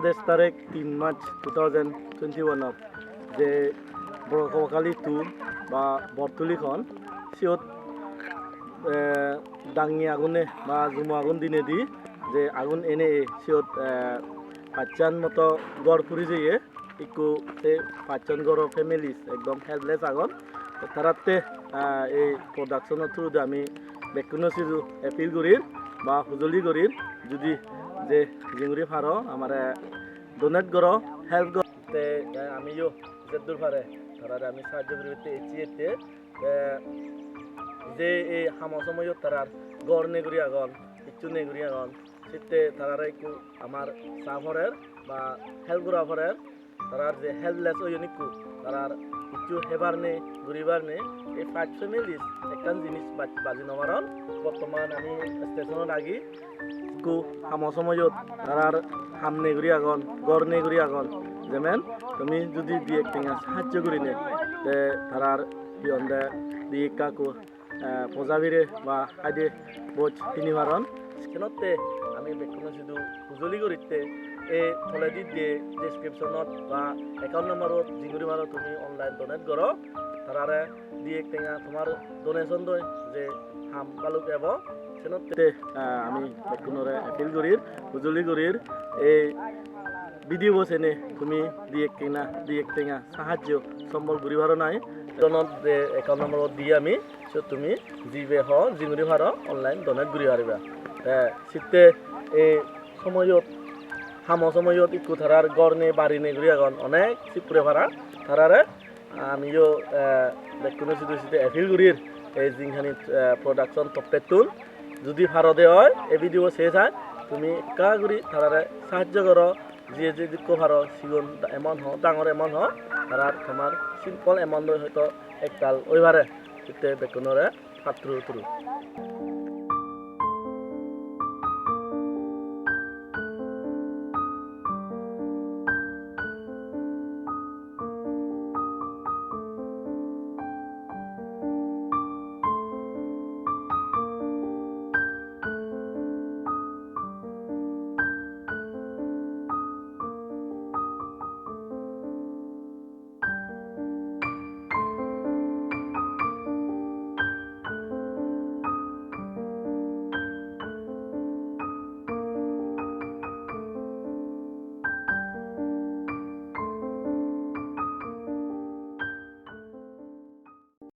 আদেশ তারিখ 3 মার্চ 2021 যে Borakobakhali-II বা বৰতুলিখন সিহঁত ডাঙি আগুনে বা জুমু আগুন দিনে দি যে আগুন এনে সিহঁত পাঁচজন মতো গড় ফুরি যাইয়ে ইকু পাঁচজন গড় ফ্যামিলিজ একদম হেল্পলেস আগুন তারাতে এই প্রোডাকশনের থ্রুতে আমি বেকুনো সিজু এপিল করির বা হুজলি করির যদি যে জিঙ্গুরি ফারো আমার ডোনেট করো হেল্প করতে আমিও যেদূর পারে তারা আমি সাহায্য করতে এতে যে এই হামো সময় তারার গড় নেগুরি আগন ইচ্ছু নেগুরি আগন সেতে তারা একটু আমার সাফরের বা হেল্প করা ফরের তারার যে হেল্পলেস ওই নিকু তারার ইচ্ছু হেবার নে ঘুরিবার নে এই 5 ফ্যামিলিজ একখান জিনিস বাজি নমারন বর্তমান আমি স্টেশনের আগি কু হামো সময়ত তারার হাম নেগুরি আগন গড় নেগুরি আগন যেমন তুমি যদি দিয়ে টেঙা সাহায্য করি নে তারার ইয়ন্দে দিয়ে কাকু পজাবিরে বা আইডে বোঝ তিনিবারন সেখানতে আমি বেকুনো শুধু হুজলি করিতে এই থলেদি দিয়ে ডেসক্রিপশনত বা একাউন্ট নম্বরত জিঙ্গুরি মারো তুমি অনলাইন ডোনেট করো তারারে দিয়ে টেঙা তোমার ডোনেশন দয় যে হাম বালুক এব সেখানতে আমি বেকুনরে এপিল করির হুজলি করির এই ভিডিও বসেনে তুমি দিয়ে টেঙা সাহায্য সম্বল ঘুরি ভারো নাই যে একাউন্ট নম্বর দিয়ে আমি তুমি জিপে হ জিঙ্গুরি ভাড়া অনলাইন ডোনেট ঘুরি পারিবা শীতে এই সময়ত হামো সময়ত ইকু থারার গড় নে বাড়ি নে ঘুরি আগন অনেক চিপুরে ভাড়া থারারে আমিও বেকুনো সিধু সিধে এফিল ঘুরির এই জিংখানি প্রোডাকশন তপ্পেতুন যদি ভারতে হয় এই ভিডিও শেষ হয় তুমি কা ঘুরি থারারে সাহায্য করো যে যে দিক ভারো সিগুন এমন হ ডাঙর এমন হ তারার তোমার সিম্পল এমন হয়তো এককাল ওইবারে বেকুনরে পাত্র